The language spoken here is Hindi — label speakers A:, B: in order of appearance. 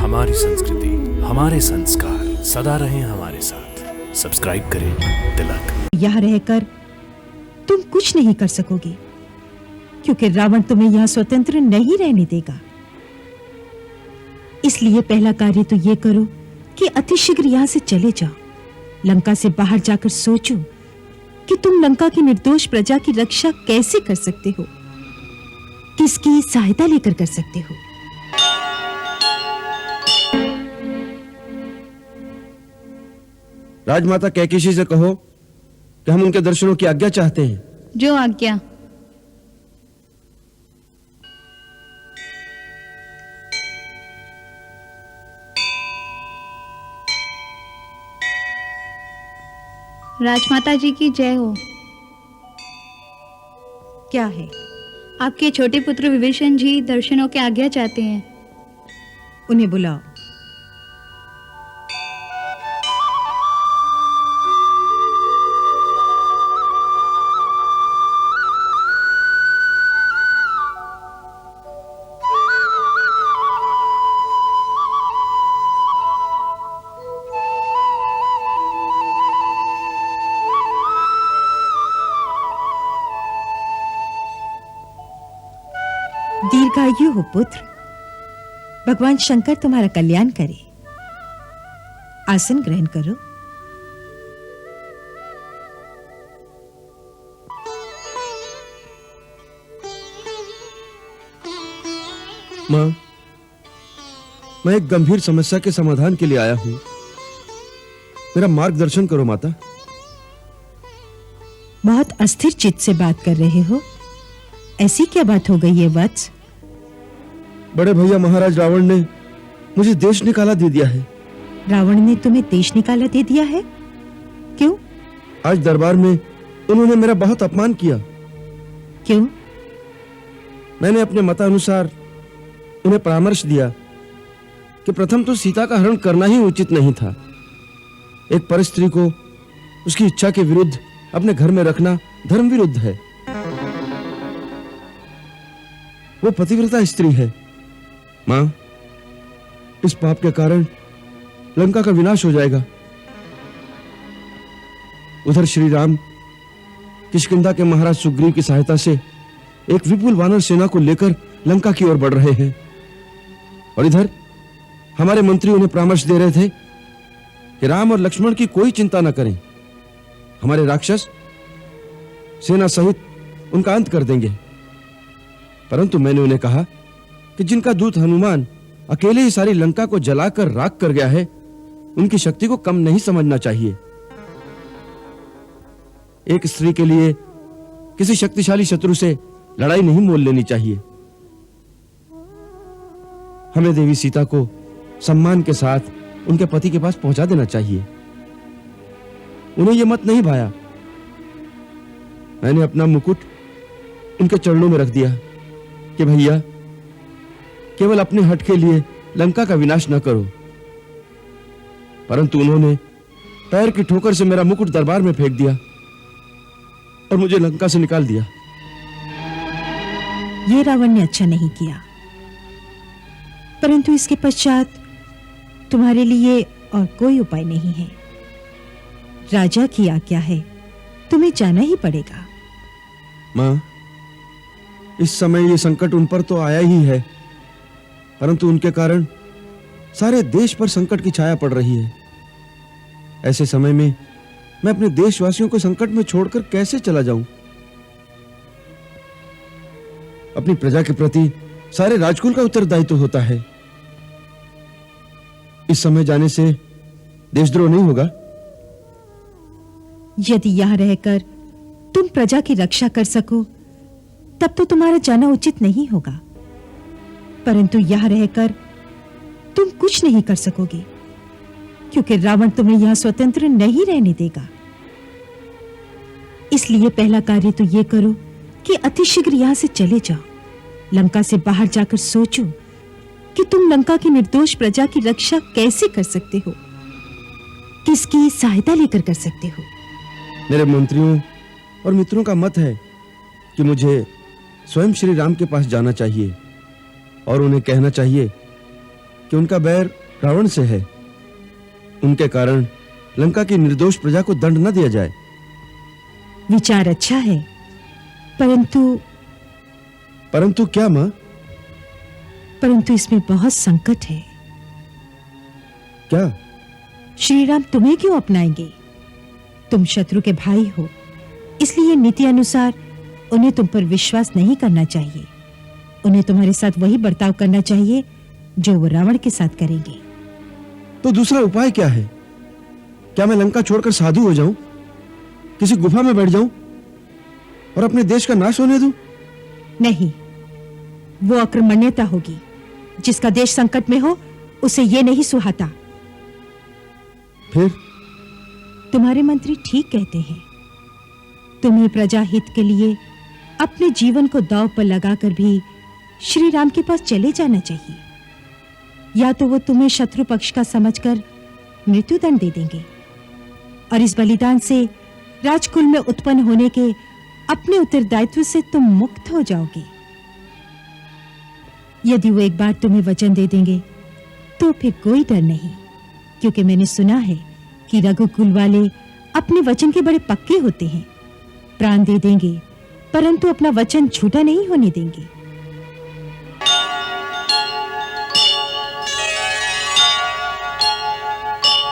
A: हमारी संस्कृति, हमारे संस्कार सदा रहें हमारे साथ। सब्सक्राइब करें तिलक।
B: यहाँ रहकर तुम कुछ नहीं कर सकोगे, क्योंकि रावण तुम्हें यहाँ स्वतंत्र नहीं रहने देगा। इसलिए पहला कार्य तो ये करो कि अतिशीघ्र यहाँ से चले जाओ। लंका से बाहर जाकर सोचो कि तुम लंका की निर्दोष प्रजा की रक्षा कैसे कर सकते हो, किसकी सहायता लेकर कर सकते हो।
C: राजमाता कैकेयी से कहो कि हम उनके दर्शनों की आज्ञा चाहते हैं।
D: जो आज्ञा। राजमाता जी की जय हो।
B: क्या है?
D: आपके छोटे पुत्र विभीषण जी दर्शनों की आज्ञा चाहते हैं।
B: उन्हें बुलाओ। दीर्घायु हो पुत्र, भगवान शंकर तुम्हारा कल्याण करे। आसन ग्रहण करो।
C: मां, मैं एक गंभीर समस्या के समाधान के लिए आया हूं। मेरा मार्गदर्शन करो माता।
B: बहुत अस्थिर चित्त से बात कर रहे हो। ऐसी क्या बात हो गई है वत्स?
C: बड़े भैया महाराज रावण ने मुझे देश निकाला दे दिया है।
B: रावण ने तुम्हें देश निकाला दे दिया है? क्यों?
C: आज दरबार में उन्होंने मेरा बहुत अपमान किया।
B: क्यों?
C: मैंने अपने मतानुसार उन्हें परामर्श दिया कि प्रथम तो सीता का हरण करना ही उचित नहीं था। एक परस्त्री को उसकी इच्छा के विरुद्ध अपने घर में रखना धर्म विरुद्ध है। वो पतिव्रता स्त्री है। मां, इस पाप के कारण लंका का विनाश हो जाएगा। उधर श्री राम किष्किंधा के महाराज सुग्रीव की सहायता से एक विपुल वानर सेना को लेकर लंका की ओर बढ़ रहे हैं, और इधर हमारे मंत्री उन्हें परामर्श दे रहे थे कि राम और लक्ष्मण की कोई चिंता न करें, हमारे राक्षस सेना सहित उनका अंत कर देंगे। परंतु मैंने उन्हें कहा कि जिनका दूत हनुमान अकेले ही सारी लंका को जलाकर राख कर गया है, उनकी शक्ति को कम नहीं समझना चाहिए। एक स्त्री के लिए किसी शक्तिशाली शत्रु से लड़ाई नहीं मोल लेनी चाहिए। हमें देवी सीता को सम्मान के साथ उनके पति के पास पहुंचा देना चाहिए। उन्हें यह मत नहीं भाया। मैंने अपना मुकुट उनके चरणों में रख दिया कि भैया, केवल अपने हट के लिए लंका का विनाश न करो। परंतु उन्होंने पैर की ठोकर से मेरा मुकुट दरबार में फेंक दिया और मुझे लंका से निकाल दिया।
B: ये रावण ने अच्छा नहीं किया, परंतु इसके पश्चात तुम्हारे लिए और कोई उपाय नहीं है। राजा की आज्ञा है, तुम्हें जाना ही पड़ेगा।
C: मां, इस समय ये संकट उन पर तो आया ही है, परंतु उनके कारण सारे देश पर संकट की छाया पड़ रही है। ऐसे समय में मैं अपने देशवासियों को संकट में छोड़कर कैसे चला जाऊं? अपनी प्रजा के प्रति सारे राजकुल का उत्तरदायित्व होता है। इस समय जाने से देशद्रोह नहीं होगा।
B: यदि यहां रहकर तुम प्रजा की रक्षा कर सको तब तो तुम्हारा जाना उचित नहीं होगा, परंतु यहां रहकर तुम कुछ नहीं कर सकोगे, क्योंकि रावण तुम्हें यहां स्वतंत्र नहीं रहने देगा। इसलिए पहला कार्य तो यह करो कि अतिशीघ्र यहां से चले जाओ। लंका से बाहर जाकर सोचो कि तुम लंका की निर्दोष प्रजा की रक्षा कैसे कर सकते हो, किसकी सहायता लेकर कर सकते हो।
C: मेरे मंत्रियों और मित्रों का मत है कि मुझे स्वयं श्री राम के पास जाना चाहिए और उन्हें कहना चाहिए कि उनका बैर रावण से है। उनके कारण लंका की निर्दोष प्रजा को दंड न दिया जाए।
B: विचार अच्छा है, परंतु
C: क्या मां?
B: परंतु इसमें बहुत संकट है।
C: क्या?
B: श्री राम तुम्हें क्यों अपनाएंगे? तुम शत्रु के भाई हो, इसलिए नीति अनुसार उन्हें तुम पर विश्वास नहीं करना चाहिए। उन्हें तुम्हारे साथ वही बर्ताव करना चाहिए जो वो रावण के साथ करेंगे।
C: तो दूसरा उपाय क्या है? क्या मैं लंका छोड़कर साधु हो जाऊं, किसी गुफा में बैठ जाऊं और अपने देश का नाश होने दूं?
B: नहीं, वो अक्रमण्यता होगी। जिसका देश संकट में हो उसे ये नहीं सुहाता।
C: फिर?
B: तुम्हारे मंत्री ठीक कहते हैं। तुम्हें प्रजा हित के लिए अपने जीवन को दांव पर लगाकर भी श्री राम के पास चले जाना चाहिए। या तो वो तुम्हें शत्रु पक्ष का समझकर मृत्युदंड दे देंगे और इस बलिदान से राजकुल में उत्पन्न होने के अपने उत्तरदायित्व से तुम मुक्त हो जाओगे। यदि वो एक बार तुम्हें वचन दे देंगे तो फिर कोई डर नहीं, क्योंकि मैंने सुना है कि रघुकुल वाले अपने वचन के बड़े पक्के होते हैं। प्राण दे देंगे परंतु अपना वचन झूठा नहीं होने देंगे।